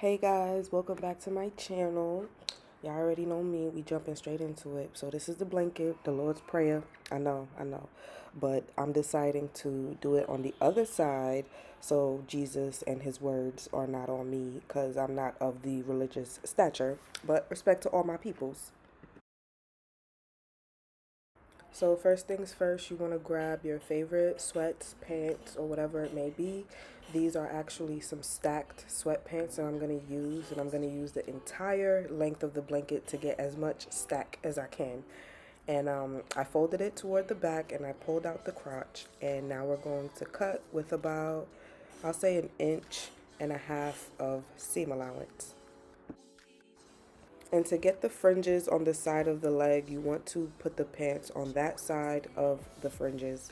Hey guys, welcome back to my channel. Y'all already know me, we jumping straight into it. So this is the blanket, the Lord's Prayer. I know. But I'm deciding to do it on the other side so Jesus and his words are not on me because I'm not of the religious stature. But respect to all my peoples. So first things first, you want to grab your favorite sweats, pants, or whatever it may be. These are actually some stacked sweatpants that I'm going to use, and I'm going to use the entire length of the blanket to get as much stack as I can. And I folded it toward the back and I pulled out the crotch, and now we're going to cut with about, I'll say, 1.5 inches of seam allowance. And to get the fringes on the side of the leg, you want to put the pants on that side of the fringes.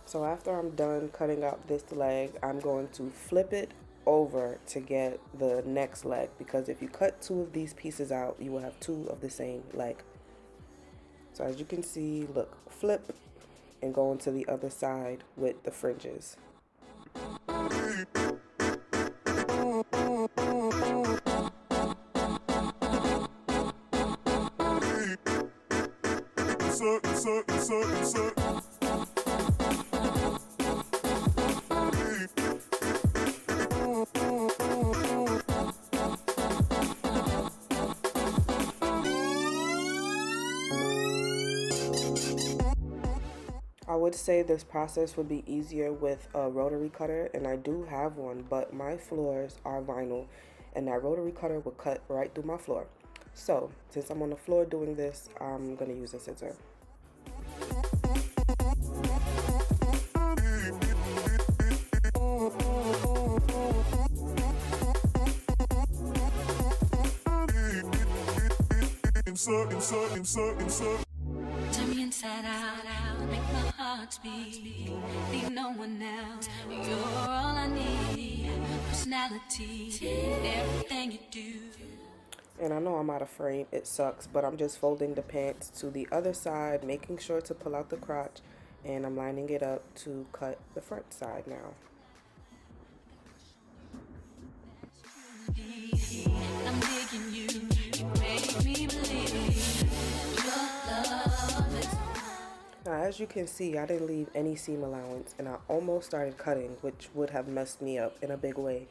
So after I'm done cutting out this leg, I'm going to flip it over to get the next leg, because if you cut two of these pieces out, you will have two of the same leg. So as you can see, look, flip and go into the other side with the fringes. I would say this process would be easier with a rotary cutter, and I do have one, but my floors are vinyl, and that rotary cutter would cut right through my floor. So, since I'm on the floor doing this, I'm going to use a scissor. Turn me inside out, make my heart speak. Need no one else. You're all I need. Personality, everything you do. And I know I'm out of frame, it sucks, but I'm just folding the pants to the other side, making sure to pull out the crotch, and I'm lining it up to cut the front side now. I'm digging you, you make me believe your love is. Now, as you can see, I didn't leave any seam allowance, and I almost started cutting, which would have messed me up in a big way.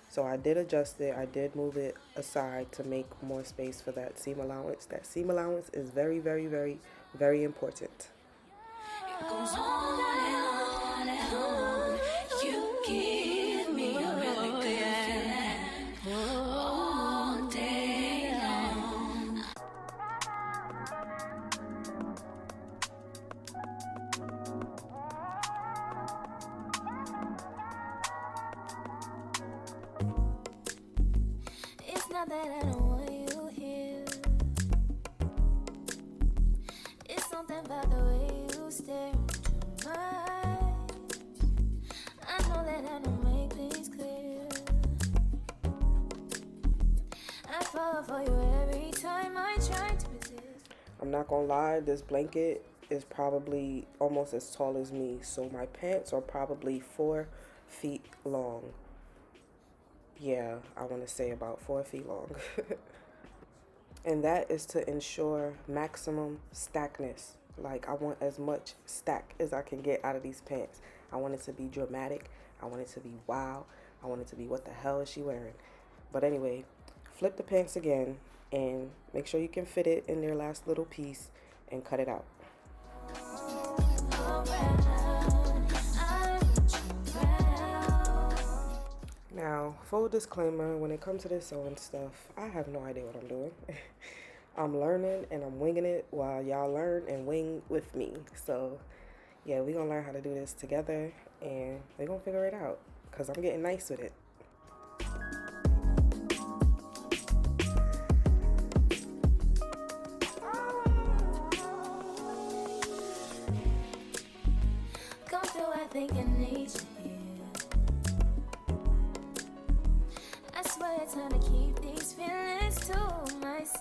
So I did adjust it. I did move it aside to make more space for that seam allowance. That seam allowance is very, very, very, very important. It goes on and on and on. You give me a really good feeling all day long. It's not that I don't want you here. It's something about the way you stare into my eyes. I know that I don't make things clear. I fall for you every time I try to resist. I'm not gonna lie, this blanket is probably almost as tall as me, so my pants are probably 4 feet long. Yeah, I want to say about 4 feet long. And that is to ensure maximum stackness. Like, I want as much stack as I can get out of these pants. I want it to be dramatic. I want it to be wow. I want it to be, what the hell is she wearing? But anyway, flip the pants again and make sure you can fit it in their last little piece and cut it out. Now, full disclaimer, when it comes to this sewing stuff, I have no idea what I'm doing. I'm learning and I'm winging it while y'all learn and wing with me. So, yeah, we're going to learn how to do this together, and we're going to figure it out because I'm getting nice with it. Come through, I think I need you here. I swear it's time to keep these feelings to myself.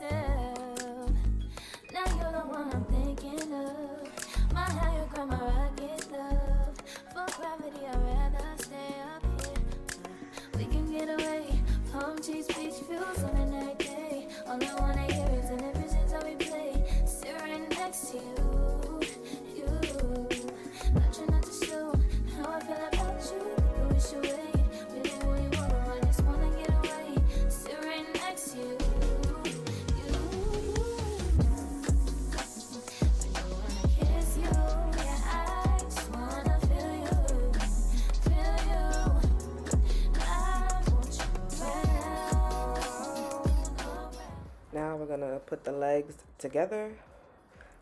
legs together,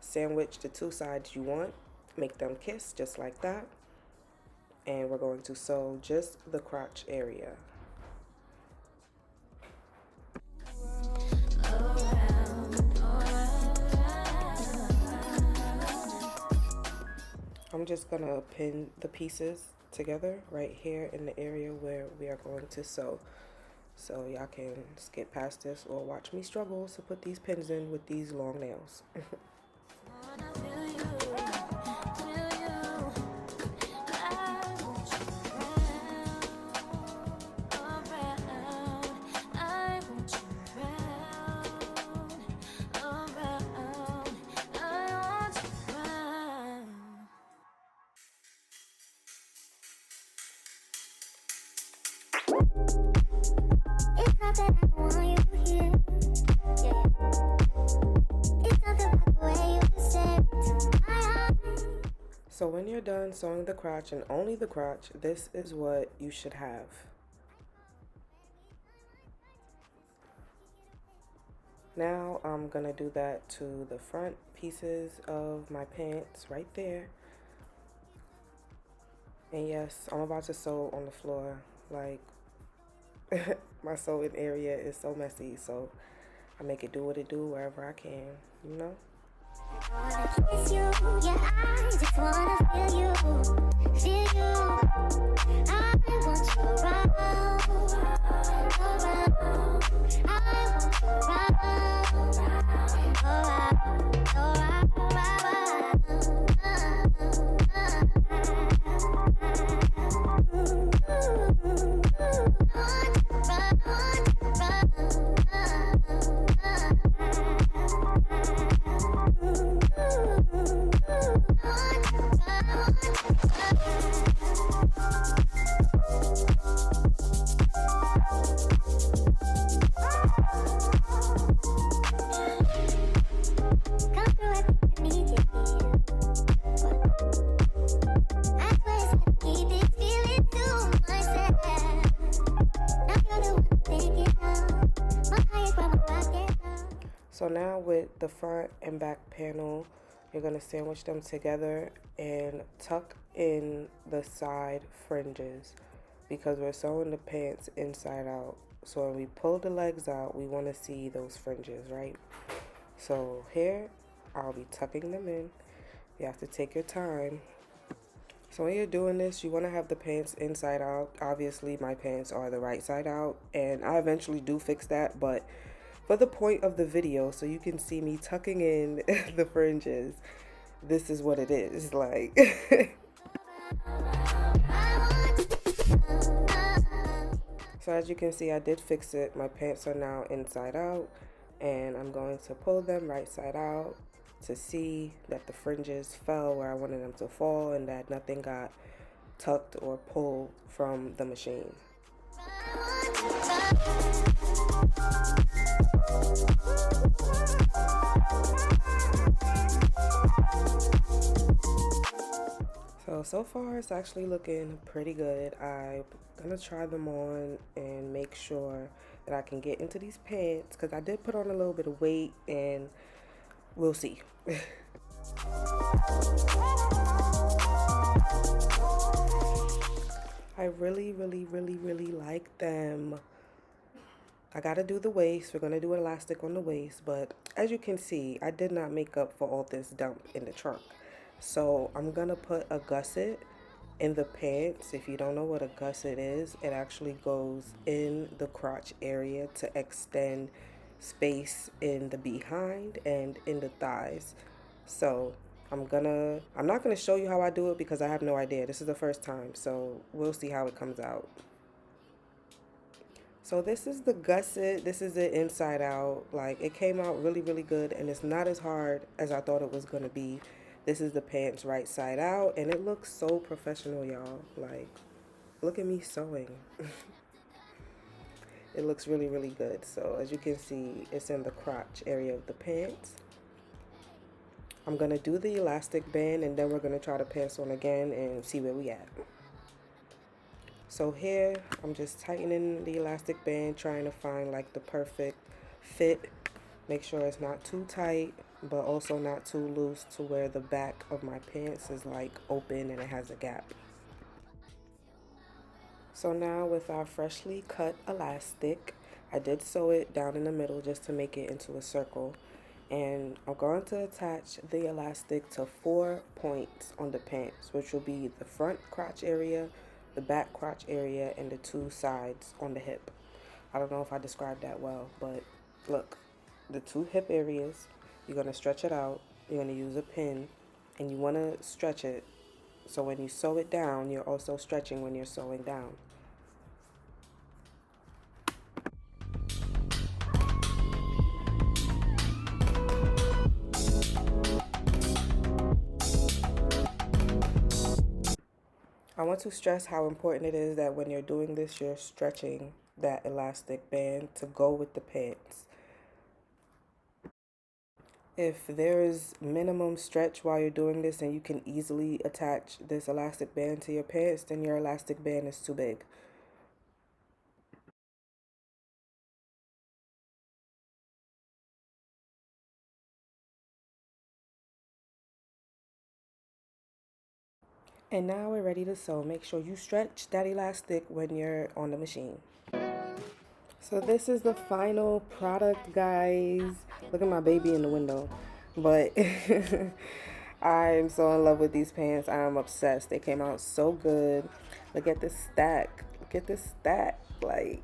sandwich the two sides you want, make them kiss just like that, and we're going to sew just the crotch area. I'm just gonna pin the pieces together right here in the area where we are going to sew. So y'all can skip past this or watch me struggle to put these pins in with these long nails. So when you're done sewing the crotch, and only the crotch, this is what you should have. Now I'm gonna do that to the front pieces of my pants right there. And yes, I'm about to sew on the floor. Like, my sewing area is so messy, so I make it do what it do wherever I can, you know? I wanna kiss you, yeah, I just wanna feel you, feel you. I want you around, I want you So now with the front and back panel, you're going to sandwich them together and tuck in the side fringes because we're sewing the pants inside out. So when we pull the legs out, we want to see those fringes, right? So here, I'll be tucking them in. You have to take your time. So when you're doing this, you want to have the pants inside out. Obviously, my pants are the right side out, and I eventually do fix that, but for the point of the video, so you can see me tucking in the fringes, this is what it is like. So as you can see, I did fix it. My pants are now inside out, and I'm going to pull them right side out to see that the fringes fell where I wanted them to fall and that nothing got tucked or pulled from the machine. So far it's actually looking pretty good. I'm gonna try them on and make sure that I can get into these pants because I did put on a little bit of weight, and we'll see. I really like them. I gotta do the waist. We're gonna do elastic on the waist, but as you can see, I did not make up for all this dump in the trunk. So I'm gonna put a gusset in the pants. If you don't know what a gusset is, it actually goes in the crotch area to extend space in the behind and in the thighs. So I'm not gonna show you how I do it because I have no idea. This is the first time, so we'll see how it comes out. So this is the gusset. This is it inside out. Like, it came out really good, and it's not as hard as I thought it was gonna be. This is the pants right side out, and it looks so professional, y'all. Like, look at me sewing. It looks really good. So as you can see, it's in the crotch area of the pants. I'm gonna do the elastic band, and then we're gonna try the pants on again and see where we at. So here, I'm just tightening the elastic band, trying to find like the perfect fit Make sure it's not too tight, but also not too loose to where the back of my pants is like open and it has a gap. So now with our freshly cut elastic, I did sew it down in the middle just to make it into a circle. And I'm going to attach the elastic to 4 points on the pants, which will be the front crotch area, the back crotch area, and the two sides on the hip. I don't know if I described that well, but look, the two hip areas, you're going to stretch it out. You're going to use a pin, and you want to stretch it so when you sew it down, you're also stretching when you're sewing down. I want to stress how important it is that when you're doing this, you're stretching that elastic band to go with the pants. If there is minimum stretch while you're doing this and you can easily attach this elastic band to your pants, then your elastic band is too big. And now we're ready to sew. Make sure you stretch that elastic when you're on the machine. So this is the final product, guys. Look at my baby in the window. But I'm so in love with these pants. I'm obsessed. They came out so good. Look at this stack. Look at this stack. Like,